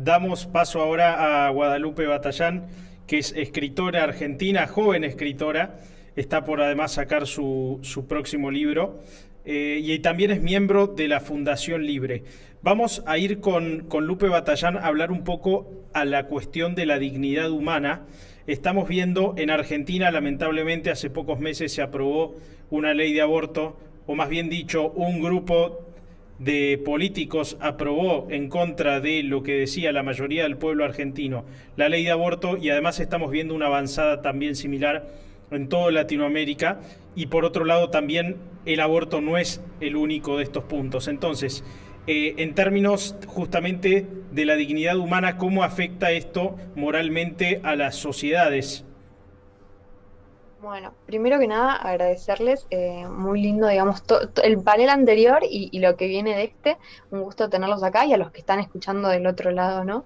Damos paso ahora a Guadalupe Batallán, que es escritora argentina, joven escritora. Está por además sacar su próximo libro. Y también es miembro de la Fundación Libre. Vamos a ir con Lupe Batallán a hablar un poco a la cuestión de la dignidad humana. Estamos viendo en Argentina, lamentablemente, hace pocos meses se aprobó una ley de aborto, o más bien dicho, un grupo de políticos aprobó en contra de lo que decía la mayoría del pueblo argentino la ley de aborto, y además estamos viendo una avanzada también similar en toda Latinoamérica. Y por otro lado también el aborto no es el único de estos puntos. Entonces, en términos justamente de la dignidad humana, ¿cómo afecta esto moralmente a las sociedades? Bueno, primero que nada, agradecerles, muy lindo, digamos, el panel anterior y lo que viene de este, un gusto tenerlos acá y a los que están escuchando del otro lado, ¿no?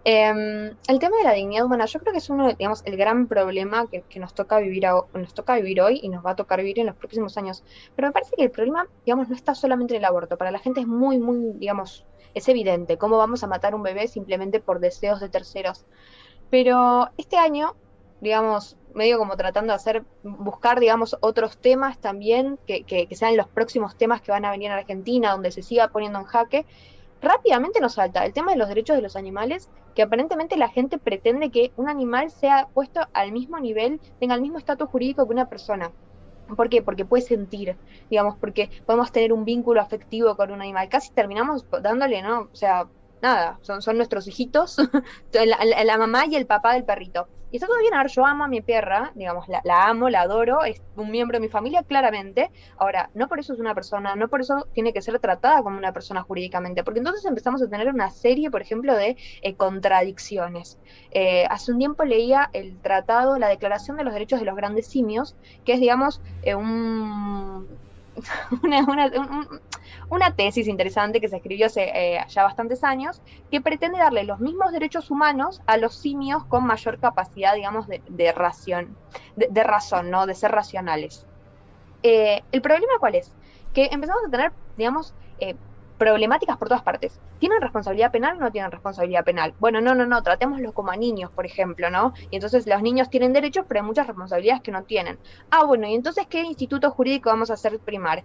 El tema de la dignidad humana, yo creo que es uno, digamos, el gran problema que nos toca vivir, nos toca vivir hoy y nos va a tocar vivir en los próximos años. Pero me parece que el problema, digamos, no está solamente en el aborto. Para la gente es muy, digamos, es evidente cómo vamos a matar un bebé simplemente por deseos de terceros. Pero este año, digamos, medio como tratando de buscar, digamos, otros temas también, que sean los próximos temas que van a venir en Argentina, donde se siga poniendo en jaque, rápidamente nos salta el tema de los derechos de los animales, que aparentemente la gente pretende que un animal sea puesto al mismo nivel, tenga el mismo estatus jurídico que una persona. ¿Por qué? Porque puede sentir, digamos, porque podemos tener un vínculo afectivo con un animal. Casi terminamos dándole, ¿no? O sea, nada, son nuestros hijitos, la mamá y el papá del perrito. Y está todo bien, a ver, yo amo a mi perra, digamos, la amo, la adoro, es un miembro de mi familia, claramente. Ahora, no por eso es una persona, no por eso tiene que ser tratada como una persona jurídicamente, porque entonces empezamos a tener una serie, por ejemplo, de contradicciones. Hace un tiempo leía el tratado, la Declaración de los Derechos de los Grandes Simios, que es, digamos, una, una, un- una tesis interesante que se escribió hace ya bastantes años, que pretende darle los mismos derechos humanos a los simios con mayor capacidad, digamos, de razón, ¿no? De ser racionales. ¿El problema cuál es? Que empezamos a tener, digamos, problemáticas por todas partes. ¿Tienen responsabilidad penal o no tienen responsabilidad penal? Bueno, no, tratémoslos como a niños, por ejemplo, ¿no? Y entonces los niños tienen derechos, pero hay muchas responsabilidades que no tienen. Ah, bueno, y entonces, ¿qué instituto jurídico vamos a hacer primar?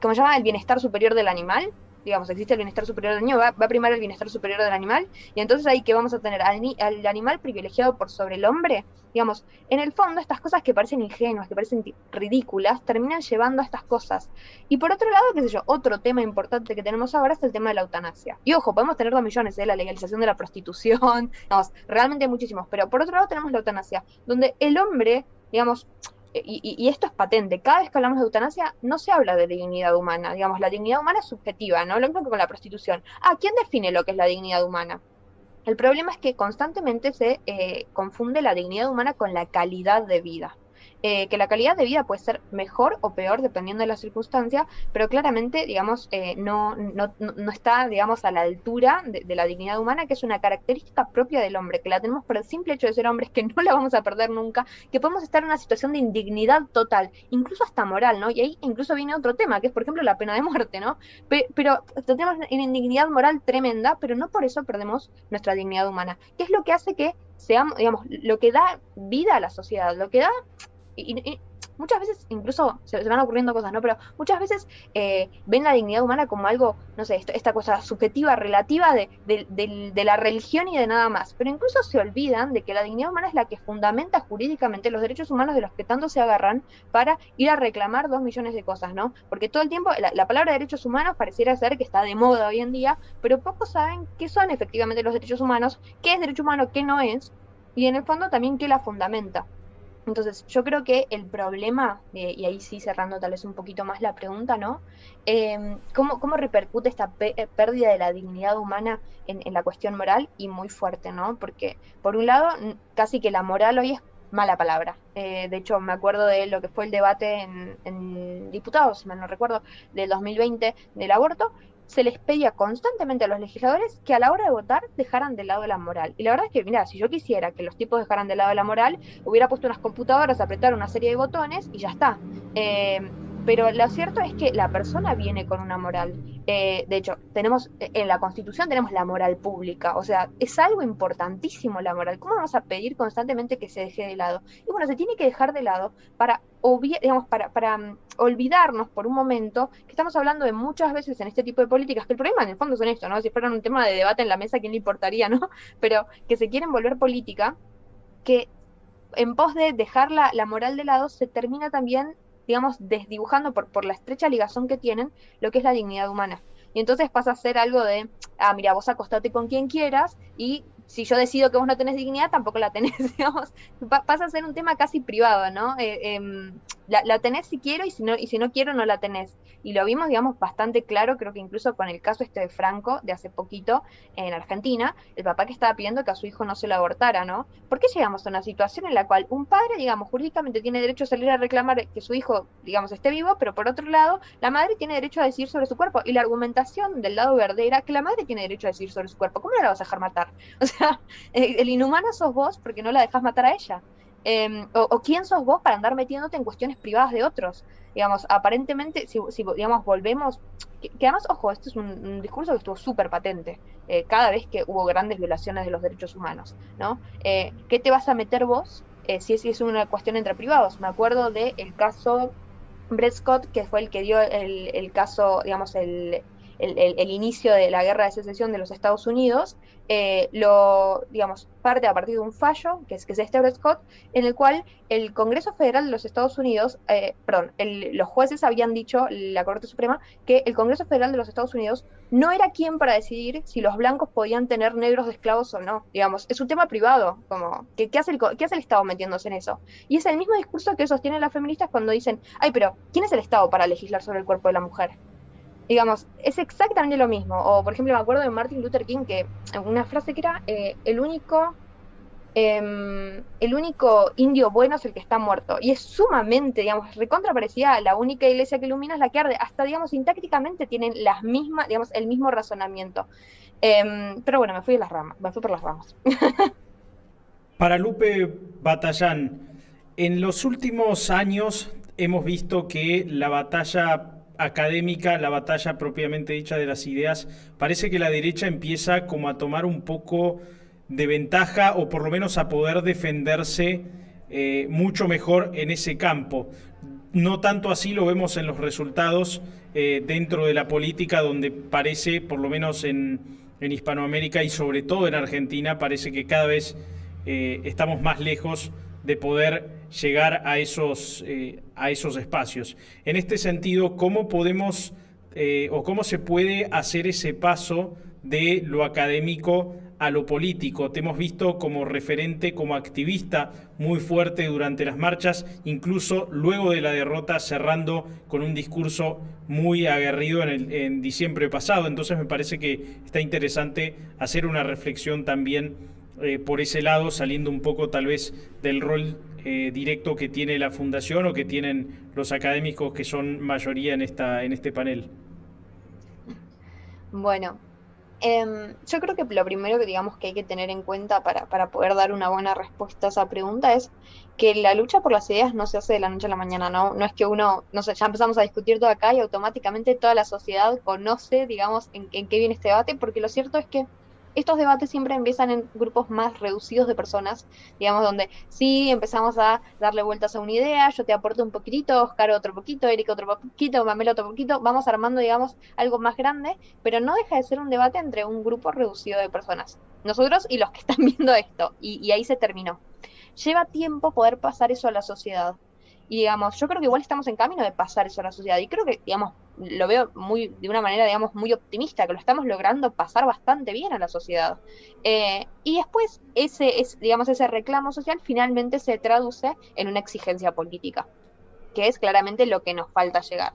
¿Cómo se llama? ¿El bienestar superior del animal? Digamos, existe el bienestar superior del niño, va a primar el bienestar superior del animal, y entonces ahí que vamos a tener al animal privilegiado por sobre el hombre. Digamos, en el fondo, estas cosas que parecen ingenuas, que parecen ridículas, terminan llevando a estas cosas. Y por otro lado, qué sé yo, otro tema importante que tenemos ahora es el tema de la eutanasia. Y ojo, podemos tener 2 millones de la legalización de la prostitución, vamos, realmente hay muchísimos, pero por otro lado tenemos la eutanasia, donde el hombre, digamos, y esto es patente, cada vez que hablamos de eutanasia no se habla de dignidad humana, digamos, la dignidad humana es subjetiva, ¿no? Lo mismo que con la prostitución. Ah, ¿quién define lo que es la dignidad humana? El problema es que constantemente se confunde la dignidad humana con la calidad de vida. Que la calidad de vida puede ser mejor o peor dependiendo de la circunstancia, pero claramente, digamos, no está, digamos, a la altura de la dignidad humana, que es una característica propia del hombre, que la tenemos por el simple hecho de ser hombres, que no la vamos a perder nunca, que podemos estar en una situación de indignidad total, incluso hasta moral, ¿no? Y ahí incluso viene otro tema, que es, por ejemplo, la pena de muerte, ¿no? Pero tenemos una indignidad moral tremenda, pero no por eso perdemos nuestra dignidad humana, que es lo que hace que seamos, digamos, lo que da vida a la sociedad, lo que da y muchas veces incluso se van ocurriendo cosas, ¿no? Pero muchas veces ven la dignidad humana como algo, no sé, esta cosa subjetiva, relativa de la religión y de nada más. Pero incluso se olvidan de que la dignidad humana es la que fundamenta jurídicamente los derechos humanos de los que tanto se agarran para ir a reclamar 2 millones de cosas, ¿no? Porque todo el tiempo la palabra derechos humanos pareciera ser que está de moda hoy en día, pero pocos saben qué son efectivamente los derechos humanos, qué es derecho humano, qué no es, y en el fondo también qué la fundamenta. Entonces, yo creo que el problema, y ahí sí cerrando tal vez un poquito más la pregunta, ¿no? ¿Cómo repercute esta pérdida de la dignidad humana en la cuestión moral? Y muy fuerte, ¿no? Porque, por un lado, casi que la moral hoy es mala palabra. De hecho, me acuerdo de lo que fue el debate en diputados, si mal no recuerdo, del 2020 del aborto. Se les pedía constantemente a los legisladores que a la hora de votar dejaran de lado la moral. Y la verdad es que, mira, si yo quisiera que los tipos dejaran de lado la moral, hubiera puesto unas computadoras, apretar una serie de botones y ya está. pero lo cierto es que la persona viene con una moral. De hecho, en la Constitución tenemos la moral pública, o sea, es algo importantísimo la moral. ¿Cómo vamos a pedir constantemente que se deje de lado? Y bueno, se tiene que dejar de lado para, digamos, para olvidarnos por un momento que estamos hablando de muchas veces en este tipo de políticas, que el problema en el fondo son esto, ¿no? Si fueran un tema de debate en la mesa, ¿quién le importaría, no? Pero que se quieren volver política, que en pos de dejar la moral de lado, se termina también, digamos, desdibujando por la estrecha ligazón que tienen lo que es la dignidad humana. Y entonces pasa a ser algo de, mira, vos acostate con quien quieras y si yo decido que vos no tenés dignidad, tampoco la tenés, digamos. Pasa a ser un tema casi privado, ¿no? La tenés si quiero y si no quiero, no la tenés. Y lo vimos, digamos, bastante claro, creo que incluso con el caso de Franco, de hace poquito, en Argentina, el papá que estaba pidiendo que a su hijo no se lo abortara, ¿no? ¿Por qué llegamos a una situación en la cual un padre, digamos, jurídicamente tiene derecho a salir a reclamar que su hijo, digamos, esté vivo, pero por otro lado, la madre tiene derecho a decidir sobre su cuerpo? Y la argumentación del lado verde era que la madre tiene derecho a decidir sobre su cuerpo. ¿Cómo no la vas a dejar matar? O sea, el inhumano sos vos porque no la dejas matar a ella. O quién sos vos para andar metiéndote en cuestiones privadas de otros. Digamos, aparentemente, si digamos, volvemos, que además, ojo, este es un discurso que estuvo súper patente cada vez que hubo grandes violaciones de los derechos humanos, ¿no? ¿Qué te vas a meter vos si es una cuestión entre privados? Me acuerdo del caso Brett Scott, que fue el que dio el caso, digamos, el inicio de la guerra de secesión de los Estados Unidos, digamos, parte a partir de un fallo, que es este Brett Scott, en el cual el Congreso Federal de los Estados Unidos, los jueces habían dicho, la Corte Suprema, que el Congreso Federal de los Estados Unidos no era quien para decidir si los blancos podían tener negros de esclavos o no. Digamos, es un tema privado, como, ¿qué hace el Estado metiéndose en eso? Y es el mismo discurso que sostienen las feministas cuando dicen, ay, pero ¿quién es el Estado para legislar sobre el cuerpo de la mujer? Digamos, es exactamente lo mismo. O, por ejemplo, me acuerdo de Martin Luther King, que una frase que era, el único indio bueno es el que está muerto. Y es sumamente, digamos, recontra parecida a la única iglesia que ilumina es la que arde. Hasta, digamos, sintácticamente tienen las mismas, digamos, el mismo razonamiento. Pero bueno, me fui por las ramas. Para Lupe Batallán, en los últimos años hemos visto que la batalla académica, la batalla propiamente dicha de las ideas, parece que la derecha empieza como a tomar un poco de ventaja o por lo menos a poder defenderse mucho mejor en ese campo. No tanto así lo vemos en los resultados dentro de la política, donde parece, por lo menos en Hispanoamérica y sobre todo en Argentina, parece que cada vez estamos más lejos de poder llegar a esos espacios. En este sentido, ¿cómo podemos o cómo se puede hacer ese paso de lo académico a lo político? Te hemos visto como referente, como activista muy fuerte durante las marchas, incluso luego de la derrota, cerrando con un discurso muy aguerrido en diciembre pasado. Entonces me parece que está interesante hacer una reflexión también por ese lado, saliendo un poco tal vez del rol directo que tiene la fundación o que tienen los académicos que son mayoría en este panel. Bueno, yo creo que lo primero que digamos que hay que tener en cuenta para poder dar una buena respuesta a esa pregunta es que la lucha por las ideas no se hace de la noche a la mañana, ¿no? No es que uno, no sé, ya empezamos a discutir todo acá y automáticamente toda la sociedad conoce, digamos, en qué viene este debate, porque lo cierto es que estos debates siempre empiezan en grupos más reducidos de personas, digamos, donde sí empezamos a darle vueltas a una idea, yo te aporto un poquitito, Oscar otro poquito, Erika otro poquito, Pamela otro poquito, vamos armando, digamos, algo más grande, pero no deja de ser un debate entre un grupo reducido de personas, nosotros y los que están viendo esto, y ahí se terminó. Lleva tiempo poder pasar eso a la sociedad. Y digamos, yo creo que igual estamos en camino de pasar eso a la sociedad. Y creo que, digamos, lo veo de una manera, digamos, muy optimista, que lo estamos logrando pasar bastante bien a la sociedad. Y después, digamos, ese reclamo social finalmente se traduce en una exigencia política, que es claramente lo que nos falta llegar.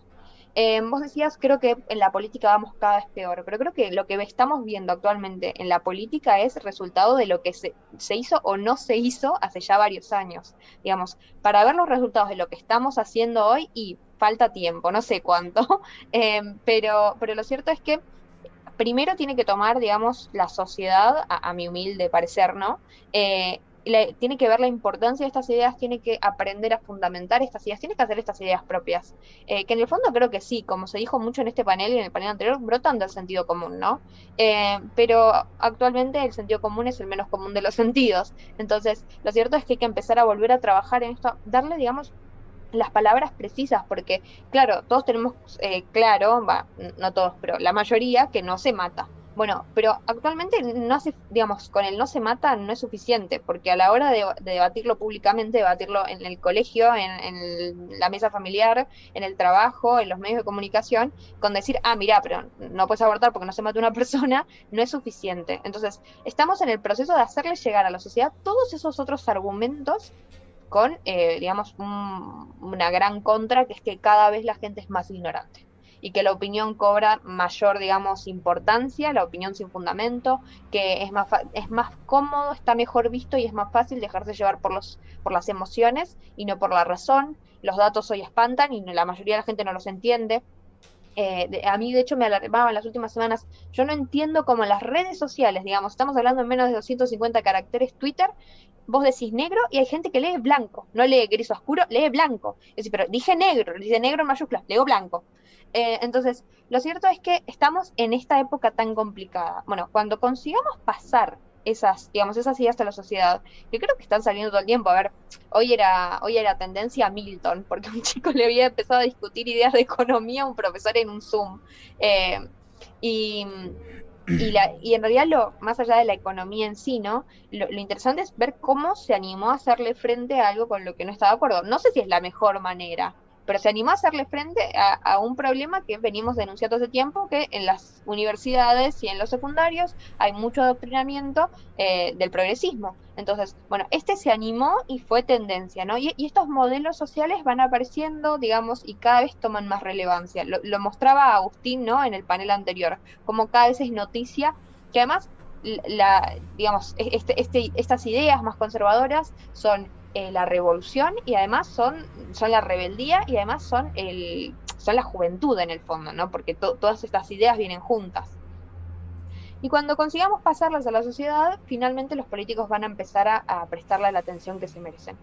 Vos decías, creo que en la política vamos cada vez peor, pero creo que lo que estamos viendo actualmente en la política es resultado de lo que se hizo o no se hizo hace ya varios años. Digamos, para ver los resultados de lo que estamos haciendo hoy, y falta tiempo, no sé cuánto, pero lo cierto es que primero tiene que tomar, digamos, la sociedad, a mi humilde parecer, ¿no? tiene que ver la importancia de estas ideas, tiene que aprender a fundamentar estas ideas, tiene que hacer estas ideas propias. Que en el fondo creo que sí, como se dijo mucho en este panel y en el panel anterior, brotan del sentido común, ¿no? Pero actualmente el sentido común es el menos común de los sentidos. Entonces, lo cierto es que hay que empezar a volver a trabajar en esto, darle, digamos, las palabras precisas, porque, claro, todos tenemos claro, no todos, pero la mayoría, que no se mata. Bueno, pero actualmente no hace, digamos, con el no se mata no es suficiente, porque a la hora de debatirlo públicamente, debatirlo en el colegio, en la mesa familiar, en el trabajo, en los medios de comunicación, con decir, ah, mira, pero no puedes abortar porque no se mata una persona, no es suficiente. Entonces, estamos en el proceso de hacerle llegar a la sociedad todos esos otros argumentos con, digamos, una gran contra, que es que cada vez la gente es más ignorante y que la opinión cobra mayor, digamos, importancia, la opinión sin fundamento, que es más cómodo, está mejor visto y es más fácil dejarse llevar por las emociones y no por la razón. Los datos hoy espantan y la mayoría de la gente no los entiende. A mí, de hecho, me alarmaba en las últimas semanas. Yo no entiendo cómo en las redes sociales, digamos, estamos hablando en menos de 250 caracteres Twitter, vos decís negro y hay gente que lee blanco, no lee gris oscuro, lee blanco. Es decir, pero dije negro, dice negro en mayúsculas, leo blanco. Entonces, lo cierto es que estamos en esta época tan complicada. Bueno, cuando consigamos pasar digamos, esas ideas a la sociedad, que creo que están saliendo todo el tiempo. A ver, hoy era tendencia a Milton, porque un chico le había empezado a discutir ideas de economía a un profesor en un Zoom. Eh, y, y en realidad, más allá de la economía en sí, ¿no? Lo interesante es ver cómo se animó a hacerle frente a algo con lo que no estaba de acuerdo. No sé si es la mejor manera, pero se animó a hacerle frente a un problema que venimos denunciando hace tiempo, que en las universidades y en los secundarios hay mucho adoctrinamiento del progresismo. Entonces, bueno, este se animó y fue tendencia, ¿no? Y estos modelos sociales van apareciendo, digamos, y cada vez toman más relevancia. Lo mostraba Agustín, ¿no? En el panel anterior, como cada vez es noticia, que además, digamos, estas ideas más conservadoras son la revolución y además son la rebeldía y además son la juventud en el fondo, ¿no? Porque todas estas ideas vienen juntas. Y cuando consigamos pasarlas a la sociedad, finalmente los políticos van a empezar a prestarle la atención que se merecen.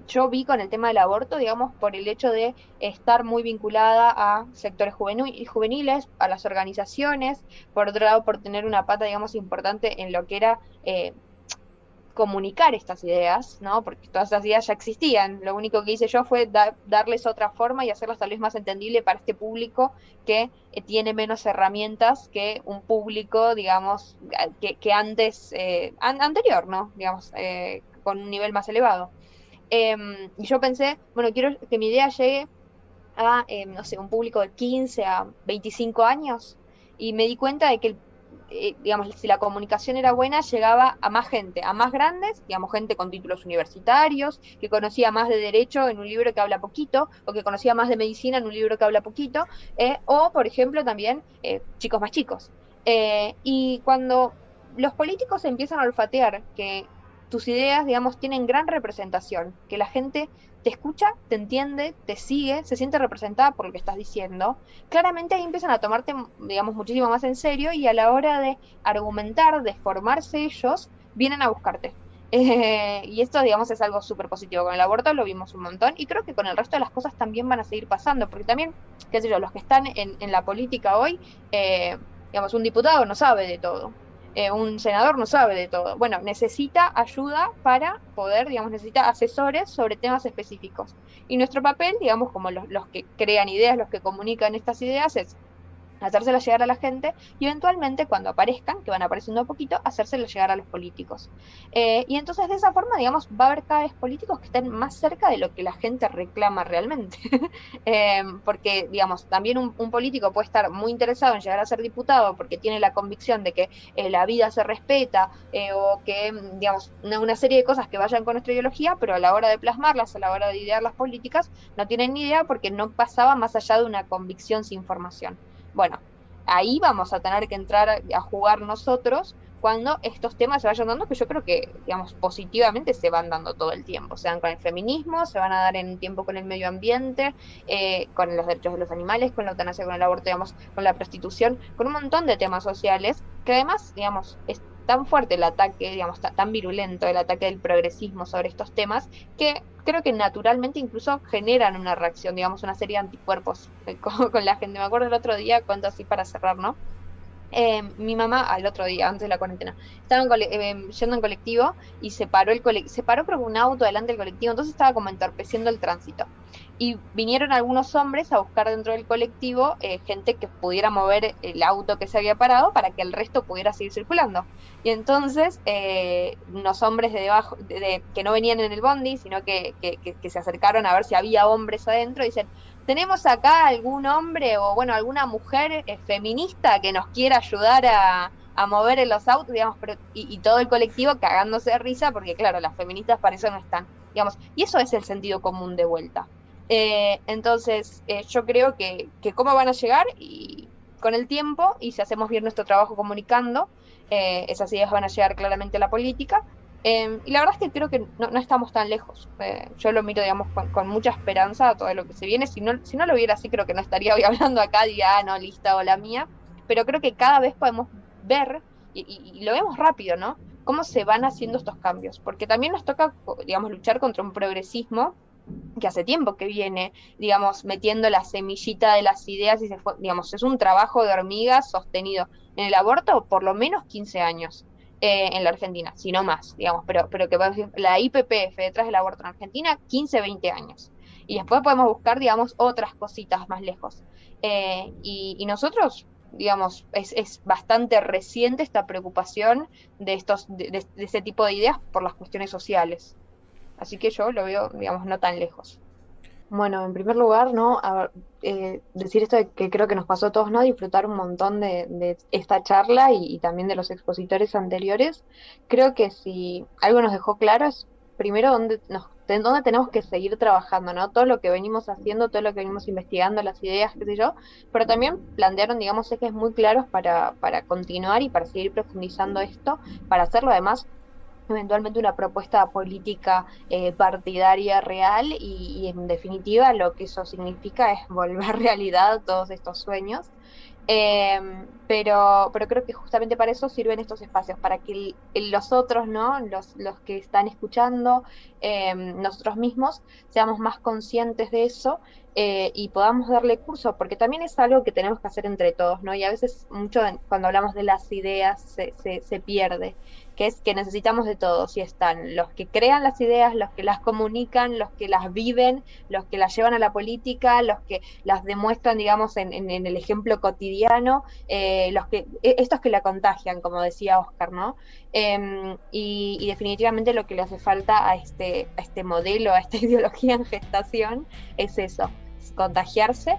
Yo vi con el tema del aborto, digamos, por el hecho de estar muy vinculada a sectores juveniles, a las organizaciones, por otro lado, por tener una pata, digamos, importante en lo que era comunicar estas ideas, ¿no? Porque todas esas ideas ya existían. Lo único que hice yo fue darles otra forma y hacerlas tal vez más entendible para este público que tiene menos herramientas que un público, digamos, que antes, anterior, ¿no? Digamos, con un nivel más elevado. Y yo pensé, bueno, quiero que mi idea llegue a, no sé, un público de 15 a 25 años, y me di cuenta de que digamos, si la comunicación era buena, llegaba a más gente, a más grandes, digamos, gente con títulos universitarios, que conocía más de derecho en un libro que habla poquito, o que conocía más de medicina en un libro que habla poquito, o, por ejemplo, también chicos más chicos. Y cuando los políticos empiezan a olfatear que tus ideas, digamos, tienen gran representación, que la gente te escucha, te entiende, te sigue, se siente representada por lo que estás diciendo, claramente ahí empiezan a tomarte, digamos, muchísimo más en serio, y a la hora de argumentar, de formarse ellos, vienen a buscarte. Y esto, digamos, es algo súper positivo. Con el aborto lo vimos un montón, y creo que con el resto de las cosas también van a seguir pasando, porque también, qué sé yo, los que están en la política hoy, digamos, un diputado no sabe de todo. Un senador no sabe de todo. Bueno, necesita ayuda para poder, digamos, necesita asesores sobre temas específicos. Y nuestro papel, digamos, como los que crean ideas, los que comunican estas ideas, es hacérselas llegar a la gente y eventualmente cuando aparezcan, que van apareciendo a poquito, hacérselas llegar a los políticos. Y entonces de esa forma, digamos, va a haber cada vez políticos que estén más cerca de lo que la gente reclama realmente. Porque, digamos, también un político puede estar muy interesado en llegar a ser diputado porque tiene la convicción de que la vida se respeta, o que, digamos, una serie de cosas que vayan con nuestra ideología, pero a la hora de plasmarlas, a la hora de idear las políticas, no tienen ni idea porque no pasaba más allá de una convicción sin formación. Bueno, ahí vamos a tener que entrar a jugar nosotros cuando estos temas se vayan dando, que yo creo que, digamos, positivamente se van dando todo el tiempo. Se dan con el feminismo, se van a dar en un tiempo con el medio ambiente, con los derechos de los animales, con la eutanasia, con el aborto, digamos, con la prostitución, con un montón de temas sociales, que además, digamos, tan fuerte el ataque, digamos, tan virulento el ataque del progresismo sobre estos temas, que creo que naturalmente incluso generan una reacción, digamos, una serie de anticuerpos con la gente. Me acuerdo el otro día, cuento así para cerrar, ¿no? Mi mamá, al otro día, antes de la cuarentena, estaban yendo en colectivo y se paró creo que un auto delante del colectivo, entonces estaba como entorpeciendo el tránsito. Y vinieron algunos hombres a buscar dentro del colectivo gente que pudiera mover el auto que se había parado para que el resto pudiera seguir circulando. Y entonces unos hombres de debajo, que no venían en el bondi, sino que se acercaron a ver si había hombres adentro, dicen: ¿tenemos acá algún hombre o, bueno, alguna mujer feminista que nos quiera ayudar a mover en los autos, digamos? Y todo el colectivo cagándose de risa, porque claro, las feministas para eso no están, digamos, y eso es el sentido común de vuelta. Entonces, yo creo que cómo van a llegar, y con el tiempo, y si hacemos bien nuestro trabajo comunicando, esas ideas van a llegar claramente a la política. Y la verdad es que creo que no estamos tan lejos. Yo lo miro, digamos, con mucha esperanza a todo lo que se viene. Si no lo viera así, creo que no estaría hoy hablando acá, diga, no, lista o la mía. Pero creo que cada vez podemos ver, y lo vemos rápido, ¿no? Cómo se van haciendo estos cambios. Porque también nos toca, digamos, luchar contra un progresismo que hace tiempo que viene, digamos, metiendo la semillita de las ideas y digamos, es un trabajo de hormiga sostenido en el aborto por lo menos 15 años. En la Argentina, si no más, digamos, pero que la IPPF detrás del aborto en Argentina, 15, 20 años. Y después podemos buscar, digamos, otras cositas más lejos. Y nosotros, digamos, es bastante reciente esta preocupación de este tipo de ideas por las cuestiones sociales. Así que yo lo veo, digamos, no tan lejos. Bueno, en primer lugar, ¿no? Decir esto de que creo que nos pasó a todos, ¿no? Disfrutar un montón de esta charla y también de los expositores anteriores. Creo que si algo nos dejó claro es, primero, dónde tenemos que seguir trabajando, ¿no? Todo lo que venimos haciendo, todo lo que venimos investigando, las ideas, qué sé yo, pero también plantearon, digamos, ejes muy claros para continuar y para seguir profundizando esto, para hacerlo además eventualmente una propuesta política partidaria real, y en definitiva lo que eso significa es volver realidad todos estos sueños. Pero creo que justamente para eso sirven estos espacios, para que los otros, ¿no? Los que están escuchando, nosotros mismos, seamos más conscientes de eso, y podamos darle curso, porque también es algo que tenemos que hacer entre todos, ¿no? Y a veces mucho cuando hablamos de las ideas se pierde, que es que necesitamos de todos, y están los que crean las ideas, los que las comunican, los que las viven, los que las llevan a la política, los que las demuestran, digamos, en el ejemplo cotidiano, estos que la contagian, como decía Oscar, ¿no? Y definitivamente lo que le hace falta a este modelo, a esta ideología en gestación, es eso, es contagiarse.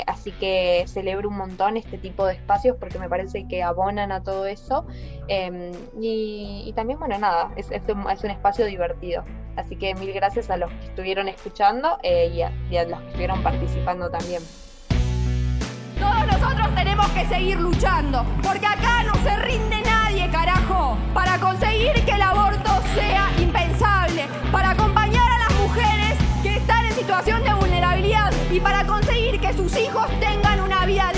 Así que celebro un montón este tipo de espacios, porque me parece que abonan a todo eso, y también, bueno, nada, es un espacio divertido. Así que mil gracias a los que estuvieron escuchando, y a los que estuvieron participando también. Todos nosotros tenemos que seguir luchando, porque acá no se rinde nadie, carajo, para conseguir que el aborto sea impensable, para acompañar a las mujeres que están en situación de vulnerabilidad y para conseguir que sus hijos tengan una vida